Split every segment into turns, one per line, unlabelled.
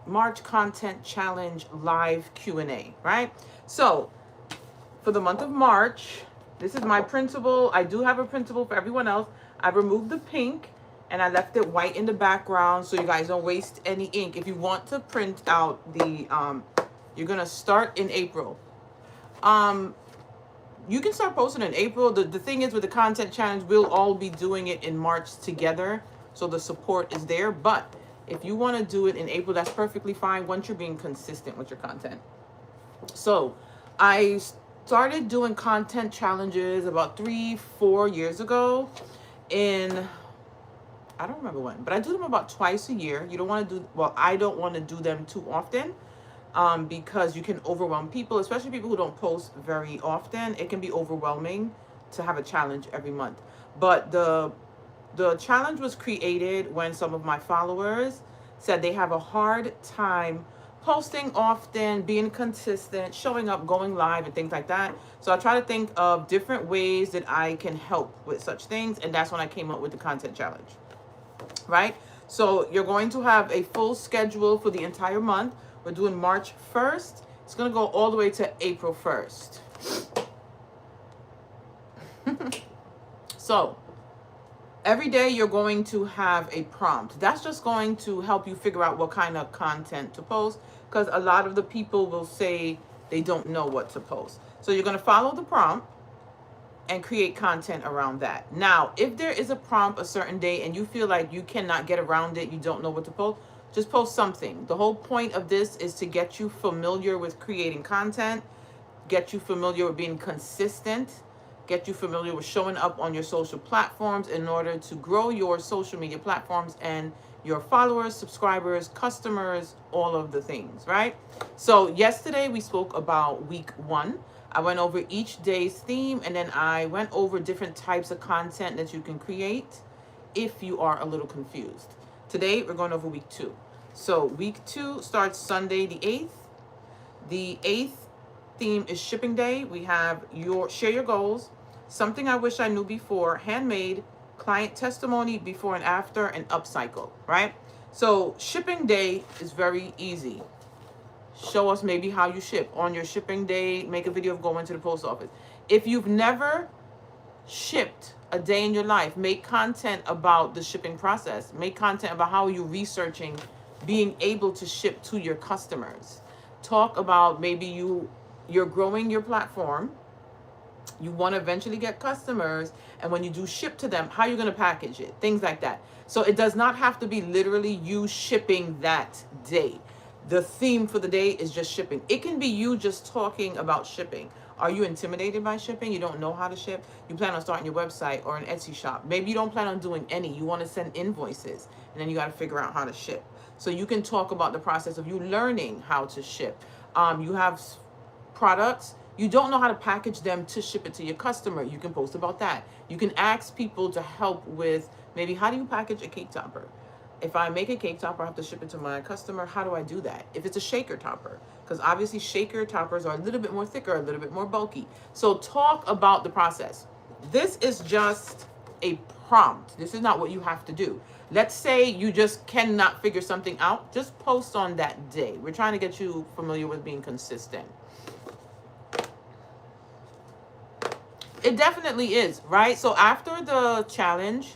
March Content Challenge live Q&A, right? So for the month of March, this is my printable. I do have a printable for everyone else. I removed the pink and I left it white in the background so you guys don't waste any ink. If you want to print out the, you're gonna start in April. Um, you can start posting in April. The thing is with the content challenge, we'll all be doing it in March together. So the support is there. But if you want to do it in April, that's perfectly fine once you're being consistent with your content. So I started doing content challenges about 3-4 years ago in, I don't remember when, but I do them about twice a year. You don't want to do, well, I don't want to do them too often because you can overwhelm people, especially people who don't post very often. It can be overwhelming to have a challenge every month. But the challenge was created when some of my followers said they have a hard time posting often, being consistent, showing up, going live, and things like that. So I try to think of different ways that I can help with such things, and that's when I came up with the content challenge, right? So you're going to have a full schedule for the entire month. We're doing March 1st. It's going to go all the way to April 1st. So every day you're going to have a prompt. That's just going to help you figure out what kind of content to post, because a lot of the people will say they don't know what to post. So you're going to follow the prompt and create content around that. Now, if there is a prompt a certain day and you feel like you cannot get around it, you don't know what to post, just post something. The whole point of this is to get you familiar with creating content, get you familiar with being consistent, get you familiar with showing up on your social platforms in order to grow your social media platforms and your followers, subscribers, customers, all of the things, right? So yesterday we spoke about week 1. I went over each day's theme, and then I went over different types of content that you can create if you are a little confused. Today we're going over week 2. So week 2 starts Sunday the 8th. The 8th theme is shipping day. We have your share your goals, something I wish I knew before, handmade, client testimony before and after, and upcycle, right? So shipping day is very easy. Show us maybe how you ship on your shipping day. Make a video of going to the post office. If you've never shipped a day in your life, make content about the shipping process. Make content about how you're researching being able to ship to your customers. Talk about maybe you're growing your platform, you want to eventually get customers, and when you do ship to them, how you're going to package it, things like that. So it does not have to be literally you shipping that day. The theme for the day is just shipping. It can be you just talking about shipping. Are you intimidated by shipping? You don't know how to ship? You plan on starting your website or an Etsy shop. Maybe you don't plan on doing any. You want to send invoices, and then you got to figure out how to ship. So you can talk about the process of you learning how to ship. You have products. You don't know how to package them to ship it to your customer. You can post about that. You can ask people to help with maybe how do you package a cake topper? If I make a cake topper, I have to ship it to my customer. How do I do that? If it's a shaker topper, because obviously shaker toppers are a little bit more thicker, a little bit more bulky. So talk about the process. This is just a prompt. This is not what you have to do. Let's say you just cannot figure something out. Just post on that day. We're trying to get you familiar with being consistent. It definitely is, right? So after the challenge,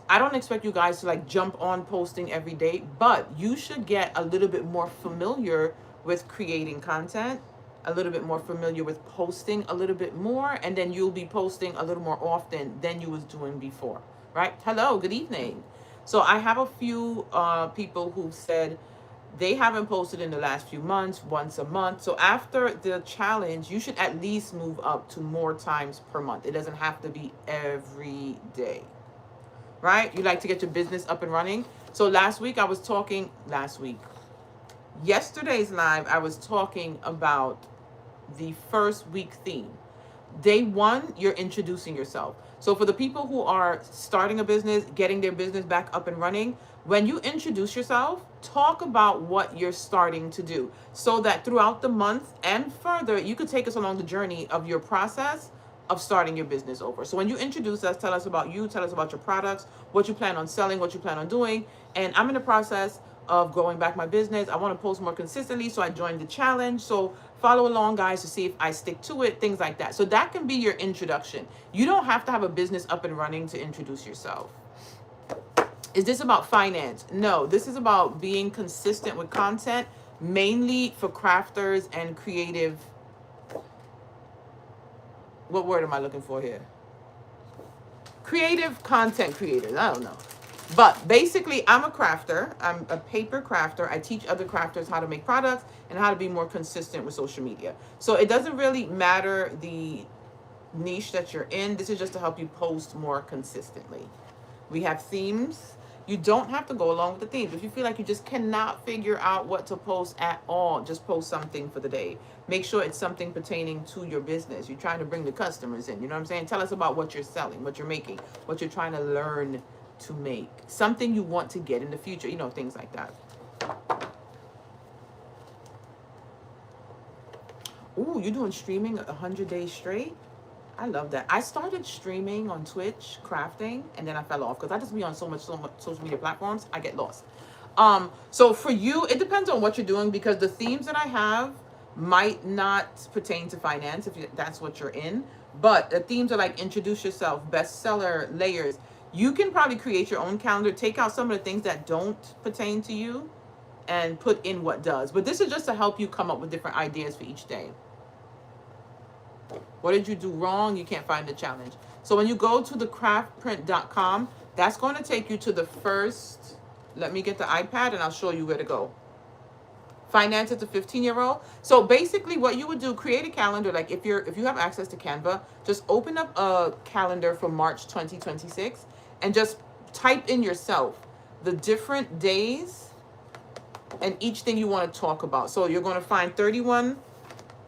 I don't expect you guys to like jump on posting every day, but you should get a little bit more familiar with creating content, a little bit more familiar with posting a little bit more, and then you'll be posting a little more often than you was doing before, right? Hello, good evening. So I have a few people who said they haven't posted in the last few months, once a month. So after the challenge, you should at least move up to more times per month. It doesn't have to be every day, right? You like to get your business up and running. So yesterday's live, I was talking about the first week theme. Day 1, you're introducing yourself. So for the people who are starting a business, getting their business back up and running, when you introduce yourself, talk about what you're starting to do so that throughout the month and further, you could take us along the journey of your process of starting your business over. So when you introduce us, tell us about you, tell us about your products, what you plan on selling, what you plan on doing. And I'm in the process of growing back my business. I want to post more consistently, so I joined the challenge. So follow along, guys, to see if I stick to it, things like that. So that can be your introduction. You don't have to have a business up and running to introduce yourself. Is this about finance? No, this is about being consistent with content, mainly for crafters and creative. What word am I looking for here? Creative content creators. I don't know. But basically, I'm a crafter. I'm a paper crafter. I teach other crafters how to make products and how to be more consistent with social media. So it doesn't really matter the niche that you're in. This is just to help you post more consistently. We have themes. You don't have to go along with the themes. If you feel like you just cannot figure out what to post at all, just post something for the day. Make sure it's something pertaining to your business. You're trying to bring the customers in. You know what I'm saying? Tell us about what you're selling, what you're making, what you're trying to learn to make. Something you want to get in the future. You know, things like that. Ooh, you're doing streaming 100 days straight? I love that. I started streaming on Twitch, crafting, and then I fell off because I just be on so much social media platforms, I get lost. So for you, it depends on what you're doing, because the themes that I have might not pertain to finance if that's what you're in. But the themes are like introduce yourself, bestseller, layers. You can probably create your own calendar, take out some of the things that don't pertain to you and put in what does. But this is just to help you come up with different ideas for each day. What did you do wrong? You can't find the challenge. So when you go to thecraftprint.com, that's going to take you to the first, let me get the iPad and I'll show you where to go. Finance as a 15-year-old. So basically what you would do, create a calendar. Like if you have access to Canva, just open up a calendar for March 2026 and just type in yourself the different days and each thing you want to talk about. So you're going to find 31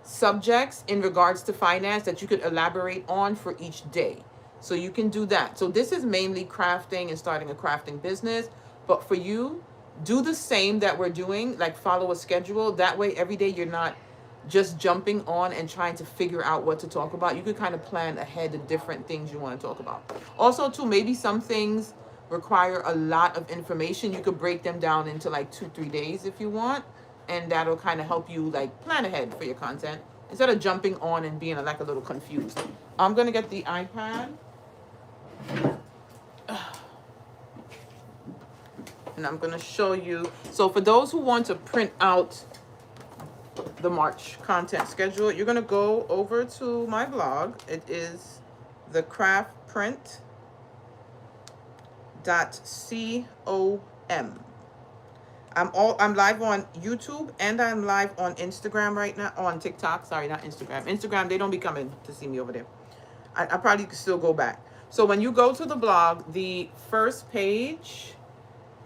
subjects in regards to finance that you could elaborate on for each day. So you can do that. So this is mainly crafting and starting a crafting business. But for you, do the same that we're doing, like follow a schedule. That way, every day you're not just jumping on and trying to figure out what to talk about. You could kind of plan ahead the different things you want to talk about. Also, too, maybe some things require a lot of information. You could break them down into like 2-3 days if you want. And that'll kind of help you like plan ahead for your content instead of jumping on and being like a little confused. I'm going to get the iPad. And I'm going to show you. So for those who want to print out the March content schedule, you're going to go over to my blog. It is thecraftprint.com. I'm live on YouTube and I'm live on Instagram right now, on TikTok. Sorry, not Instagram. Instagram, they don't be coming to see me over there. I probably could still go back. So when you go to the blog, the first page,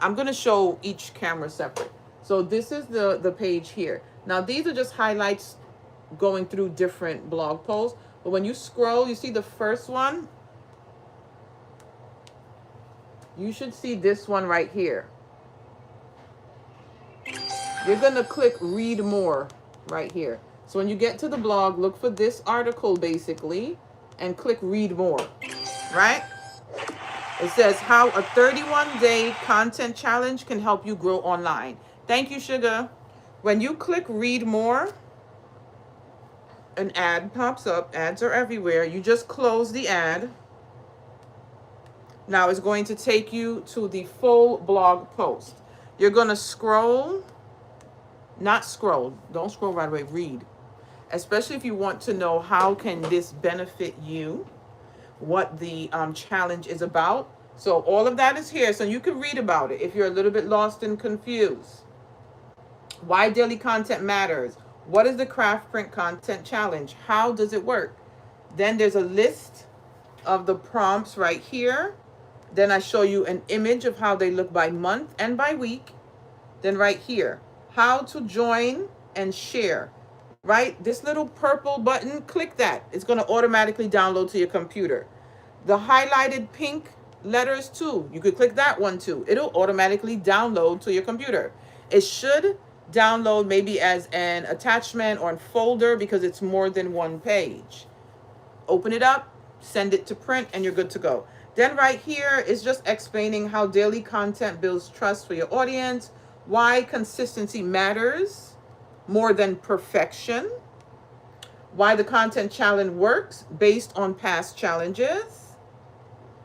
I'm going to show each camera separate. So this is the page here. Now, these are just highlights going through different blog posts. But when you scroll, you see the first one. You should see this one right here. You're going to click read more right here. So when you get to the blog, look for this article basically and click read more, right? It says how a 31-day content challenge can help you grow online. Thank you, Sugar. When you click read more, an ad pops up. Ads are everywhere. You just close the ad. Now it's going to take you to the full blog post. You're going to scroll. Not scroll. Don't scroll right away. Read. Especially if you want to know how can this benefit you, what the challenge is about. So all of that is here. So you can read about it if you're a little bit lost and confused. Why daily content matters. What is the Craft Print Content Challenge? How does it work? Then there's a list of the prompts right here. Then I show you an image of how they look by month and by week. Then right here, how to join and share. Right? This little purple button, click that. It's going to automatically download to your computer. The highlighted pink letters too. You could click that one too. It'll automatically download to your computer. It should download maybe as an attachment or a folder because it's more than one page. Open it up, send it to print, and you're good to go. Then right here is just explaining how daily content builds trust for your audience, why consistency matters more than perfection, why the content challenge works based on past challenges,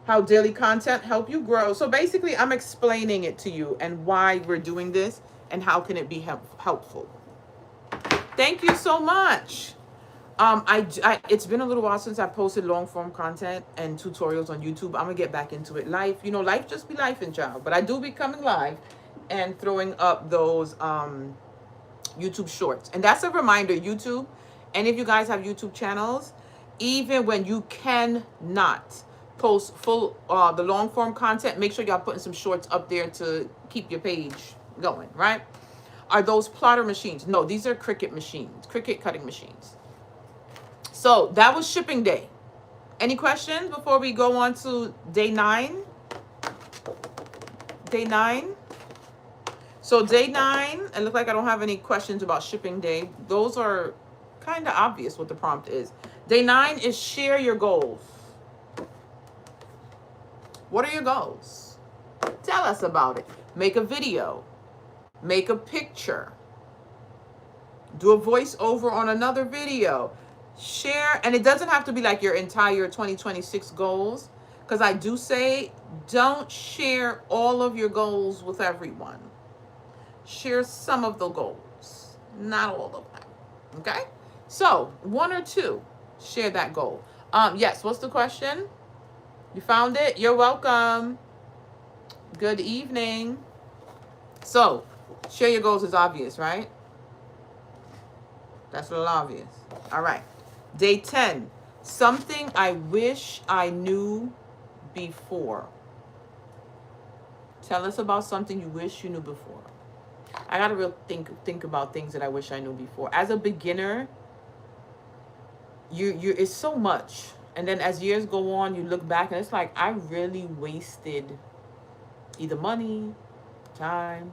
how daily content help you grow. So basically, I'm explaining it to you and why we're doing this and how can it be helpful. Thank you so much. It's been a little while since I posted long form content and tutorials on YouTube. I'm gonna get back into it. Life, life just be life in child. But I do be coming live and throwing up those YouTube shorts. And that's a reminder, YouTube. And if you guys have YouTube channels, even when you cannot post full the long form content, make sure y'all putting some shorts up there to keep your page going, right? Are those plotter machines? No, these are Cricut machines, Cricut cutting machines. So that was shipping day. Any questions before we go on to day 9? Day 9. So day 9, it looks like I don't have any questions about shipping day. Those are kind of obvious what the prompt is. Day 9 is share your goals. What are your goals? Tell us about it. Make a video. Make a picture. Do a voiceover on another video. Share, and it doesn't have to be like your entire 2026 goals, because I do say don't share all of your goals with everyone. Share some of the goals, not all of them. Okay? So, 1 or 2, share that goal. Yes, what's the question? You found it? You're welcome. Good evening. So, share your goals is obvious, right? That's a little obvious. All right. Day 10. Something I wish I knew before. Tell us about something you wish you knew before. I gotta really think about things that I wish I knew before. As a beginner, you it's so much. And then as years go on, you look back and it's like I really wasted either money, time,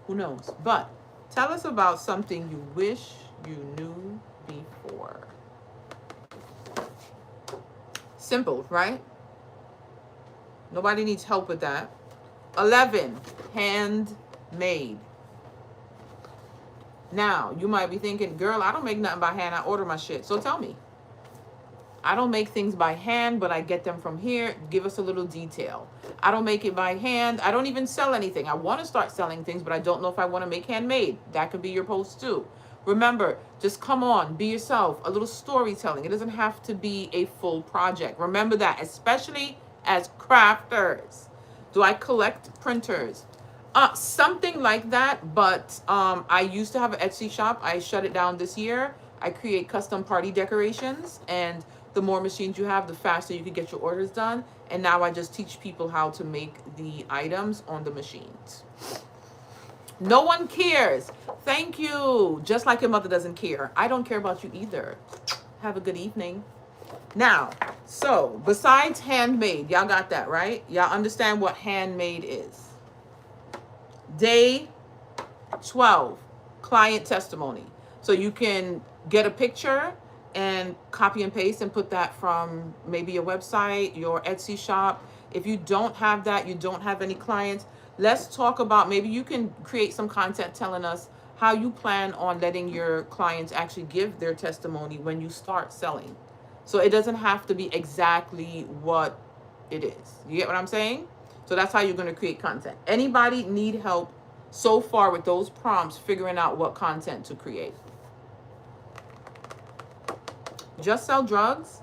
who knows. But tell us about something you wish you knew before. Simple, right? Nobody needs help with that. 11, handmade. Now, you might be thinking, girl, I don't make nothing by hand. I order my shit. So tell me. I don't make things by hand, but I get them from here. Give us a little detail. I don't make it by hand. I don't even sell anything. I want to start selling things, but I don't know if I want to make handmade. That could be your post too. Remember, just come on, be yourself. A little storytelling. It doesn't have to be a full project. Remember that, especially as crafters. Do I collect printers? Something like that, but I used to have an Etsy shop. I shut it down this year. I create custom party decorations, and the more machines you have, the faster you can get your orders done. And now I just teach people how to make the items on the machines. No one cares. Thank you. Just like your mother doesn't care. I don't care about you either. Have a good evening. Now, so besides handmade, y'all got that, right? Y'all understand what handmade is. Day 12, client testimony. So you can get a picture and copy and paste and put that from maybe your website, your Etsy shop. If you don't have that, you don't have any clients, let's talk about maybe you can create some content telling us how you plan on letting your clients actually give their testimony when you start selling. So it doesn't have to be exactly what it is. You get what I'm saying? So that's how you're going to create content. Anybody need help so far with those prompts, figuring out what content to create? Just sell drugs?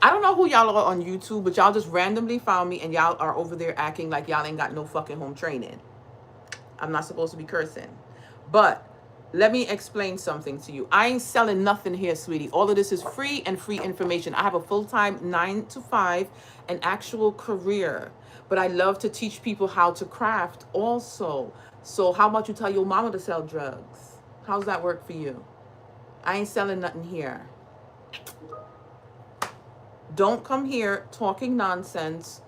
I don't know who y'all are on YouTube, but y'all just randomly found me and y'all are over there acting like y'all ain't got no fucking home training. I'm not supposed to be cursing. But let me explain something to you. I ain't selling nothing here, sweetie. All of this is free and free information. I have a full-time 9 to 5, an actual career. But I love to teach people how to craft also. So how about you tell your mama to sell drugs? How's that work for you? I ain't selling nothing here. Don't come here talking nonsense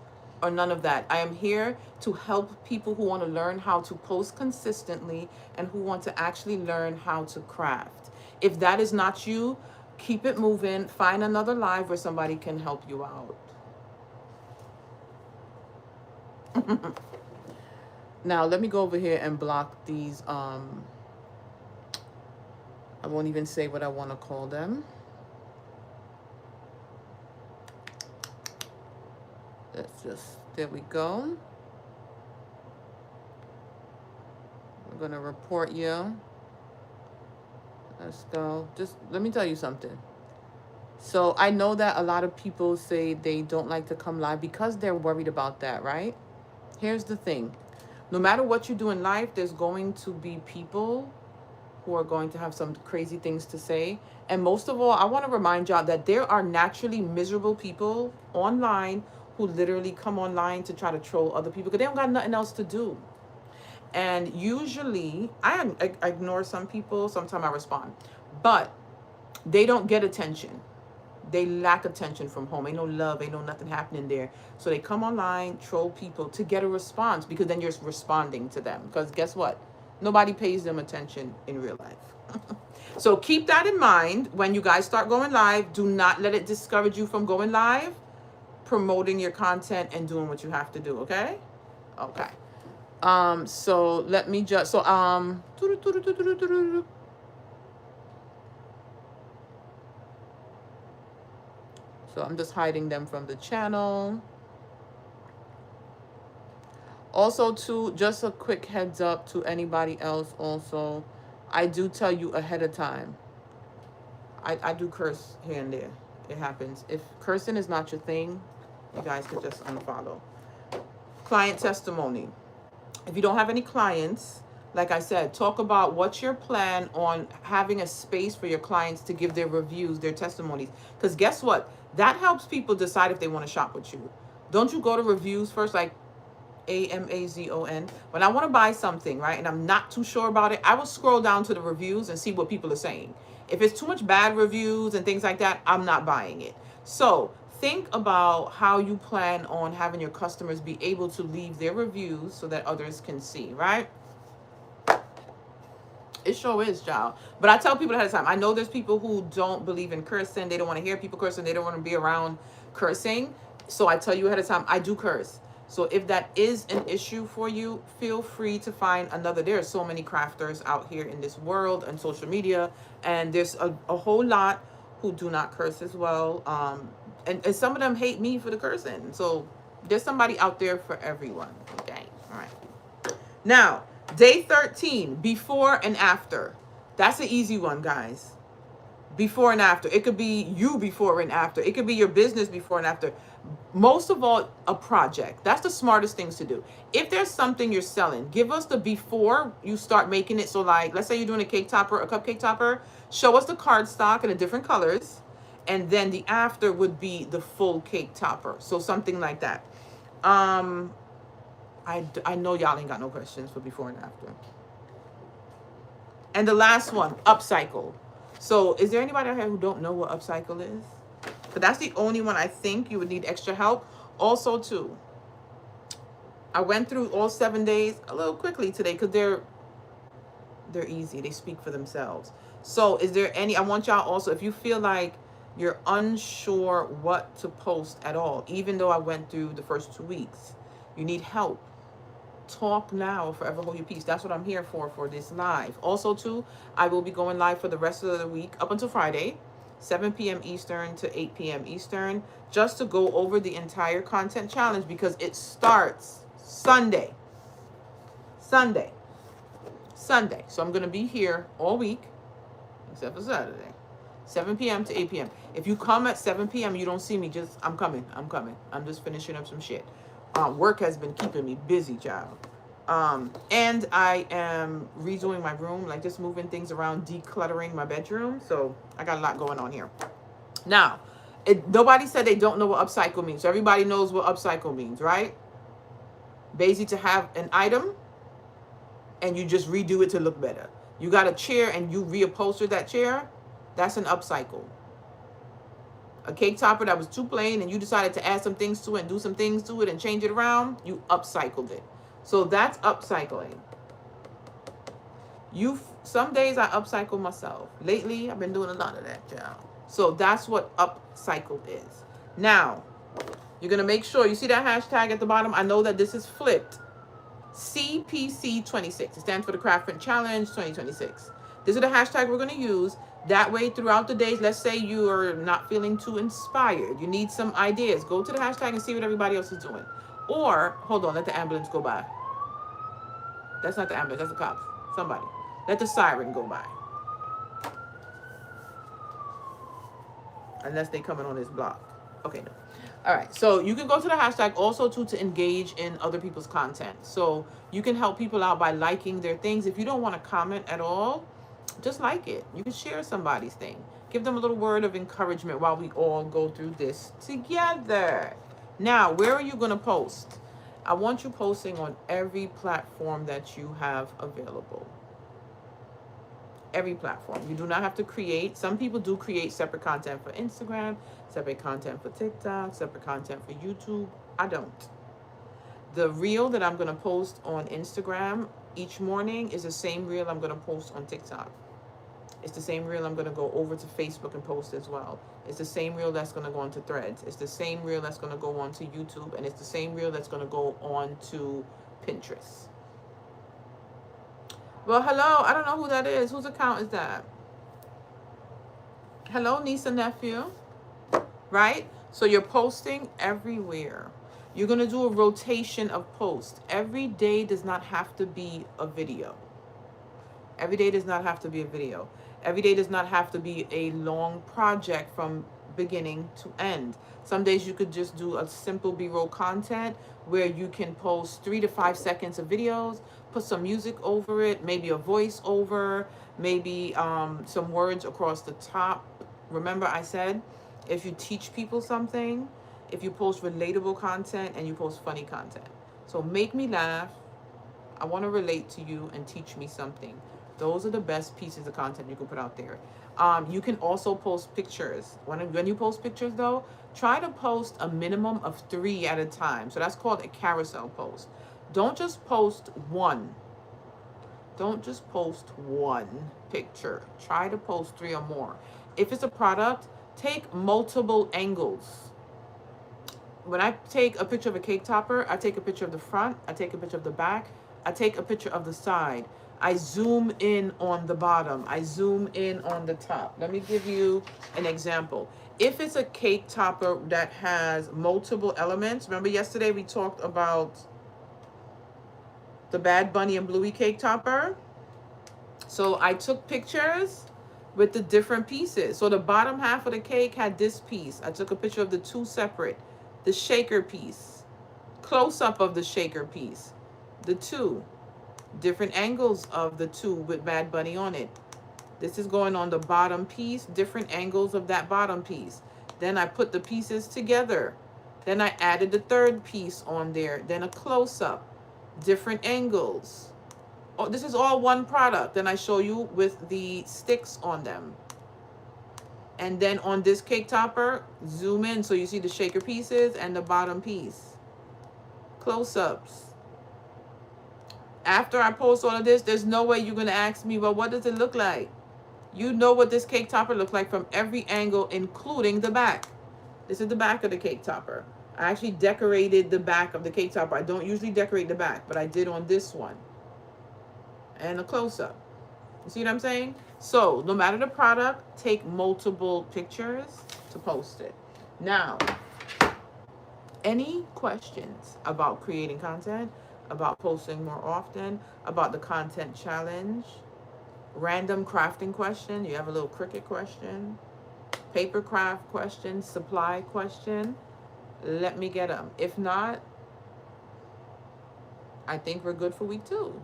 or none of that. I am here to help people who want to learn how to post consistently and who want to actually learn how to craft. If that is not you, keep it moving. Find another live where somebody can help you out. Now let me go over here and block these. I won't even say what I want to call them. Let's just, there we go. We're going to report you. Let's go. Just let me tell you something. So I know that a lot of people say they don't like to come live because they're worried about that, right? Here's the thing. No matter what you do in life, there's going to be people who are going to have some crazy things to say. And most of all, I want to remind y'all that there are naturally miserable people online who literally come online to try to troll other people because they don't got nothing else to do. And usually, I ignore some people, sometimes I respond. But they don't get attention. They lack attention from home. Ain't no love, ain't no nothing happening there. So they come online, troll people to get a response because then you're responding to them. Because guess what? Nobody pays them attention in real life. So keep that in mind when you guys start going live. Do not let it discourage you from going live, promoting your content and doing what you have to do, okay? Okay. So let me just, so I'm just hiding them from the channel. Also, too, just a quick heads up to anybody else also. I do tell you ahead of time. I do curse here and there. It happens. If cursing is not your thing, you guys can just unfollow. Client testimony. If you don't have any clients, like I said, talk about what's your plan on having a space for your clients to give their reviews, their testimonies. Because guess what? That helps people decide if they want to shop with you. Don't you go to reviews first, like Amazon? When I want to buy something, right, and I'm not too sure about it, I will scroll down to the reviews and see what people are saying. If it's too much bad reviews and things like that, I'm not buying it. So think about how you plan on having your customers be able to leave their reviews so that others can see, right? It sure is, child. But I tell people ahead of time, I know there's people who don't believe in cursing. They don't want to hear people cursing. They don't want to be around cursing. So I tell you ahead of time, I do curse. So if that is an issue for you, feel free to find another. There are so many crafters out here in this world and social media. And there's a whole lot who do not curse as well. And some of them hate me for the cursing. So there's somebody out there for everyone. Okay. All right. Now, day 13, before and after. That's an easy one, guys. Before and after. It could be you before and after. It could be your business before and after. Most of all, a project. That's the smartest things to do. If there's something you're selling, give us the before you start making it. So like, let's say you're doing a cake topper, a cupcake topper. Show us the cardstock in the different colors. And then the after would be the full cake topper. So something like that. I know y'all ain't got no questions for before and after. And the last one, upcycle. So is there anybody out here who don't know what upcycle is? But that's the only one I think you would need extra help. Also, too, I went through all 7 days a little quickly today because they're easy. They speak for themselves. So is there any, I want y'all also, if you feel like you're unsure what to post at all, even though I went through the first 2 weeks, you need help. Talk now, forever hold your peace. That's what I'm here for this live. Also, too, I will be going live for the rest of the week up until Friday, 7 p.m. Eastern to 8 p.m. Eastern, just to go over the entire content challenge because it starts Sunday. So I'm going to be here all week, except for Saturday, 7 p.m. to 8 p.m. If you come at 7 p.m., you don't see me, just, I'm coming. I'm just finishing up some shit. Work has been keeping me busy, child. And I am redoing my room, like just moving things around, decluttering my bedroom. So I got a lot going on here. Now, nobody said they don't know what upcycle means. So everybody knows what upcycle means, right? Basically, to have an item and you just redo it to look better. You got a chair and you reupholster that chair. That's an upcycle. A cake topper that was too plain and you decided to add some things to it and do some things to it and change it around, you upcycled it. So that's upcycling. Some days I upcycle myself. Lately, I've been doing a lot of that, child. So that's what upcycle is. Now, you're going to make sure you see that hashtag at the bottom. I know that this is flipped. CPC26. It stands for the Craft Print Challenge 2026. This is the hashtag we're going to use. That way, throughout the days, let's say you are not feeling too inspired, you need some ideas, go to the hashtag and see what everybody else is doing. Or, hold on, let the ambulance go by. That's not the ambulance, that's the cops. Somebody. Let the siren go by. Unless they coming on this block. Okay, no. All right, so you can go to the hashtag also to engage in other people's content. So you can help people out by liking their things. If you don't want to comment at all, just like it. You can share somebody's thing. Give them a little word of encouragement while we all go through this together. Now, where are you going to post? I want you posting on every platform that you have available. Every platform. You do not have to create. Some people do create separate content for Instagram, separate content for TikTok, separate content for YouTube. I don't. The reel that I'm going to post on Instagram each morning is the same reel I'm going to post on TikTok. It's the same reel I'm going to go over to Facebook and post as well. It's the same reel that's going to go onto Threads. It's the same reel that's going to go onto YouTube. And it's the same reel that's going to go on to Pinterest. Well, hello. I don't know who that is. Whose account is that? Hello, niece and nephew. Right? So you're posting everywhere. You're going to do a rotation of posts. Every day does not have to be a video. Every day does not have to be a video. Every day does not have to be a long project from beginning to end. Some days you could just do a simple B-roll content where you can post 3 to 5 seconds of videos, put some music over it, maybe a voice over, maybe some words across the top. Remember I said, if you teach people something, if you post relatable content and you post funny content. So make me laugh. I want to relate to you and teach me something. Those are the best pieces of content you can put out there. You can also post pictures. When you post pictures though, try to post a minimum of 3 at a time. So that's called a carousel post. Don't just post one. Don't just post one picture. Try to post 3 or more. If it's a product, take multiple angles. When I take a picture of a cake topper, I take a picture of the front, I take a picture of the back, I take a picture of the side. I zoom in on the bottom. I zoom in on the top. Let me give you an example. If it's a cake topper that has multiple elements, remember yesterday we talked about the Bad Bunny and Bluey cake topper? So I took pictures with the different pieces. So the bottom half of the cake had this piece. I took a picture of the 2 separate. The shaker piece. Close-up of the shaker piece. The 2. Different angles of the 2 with Bad Bunny on it. This is going on the bottom piece, different angles of that bottom piece. Then I put the pieces together. Then I added the 3rd piece on there. Then a close-up, different angles. Oh, this is all one product. Then I show you with the sticks on them. And then on this cake topper, zoom in so you see the shaker pieces and the bottom piece. Close-ups. After I post all of this, there's no way you're going to ask me, well, what does it look like? You know what this cake topper looks like from every angle, including the back. This is the back of the cake topper. I actually decorated the back of the cake topper. I don't usually decorate the back, but I did on this one. And a close-up. You see what I'm saying? So, no matter the product, take multiple pictures to post it. Now, any questions about creating content? About posting more often, about the content challenge, random crafting question, you have a little Cricut question, paper craft question, supply question, let me get them. If not, I think we're good for week 2.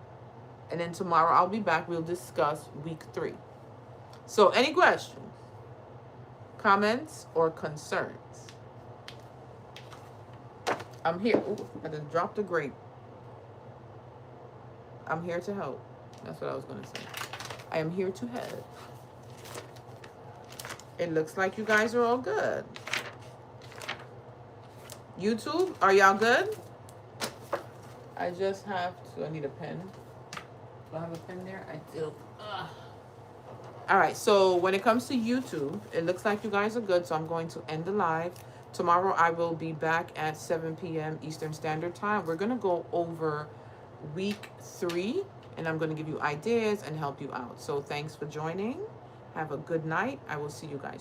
And then tomorrow I'll be back. We'll discuss week 3. So any questions, comments, or concerns? I'm here. Ooh, I just dropped a grape. I'm here to help. That's what I was going to say. I am here to help. It looks like you guys are all good. YouTube, are y'all good? I just have to, I need a pen. Do I have a pen there? I do. Ugh. All right, so when it comes to YouTube, it looks like you guys are good, so I'm going to end the live. Tomorrow I will be back at 7 p.m. Eastern Standard Time. We're going to go over week 3, and I'm going to give you ideas and help you out. So thanks for joining. Have a good night. I will see you guys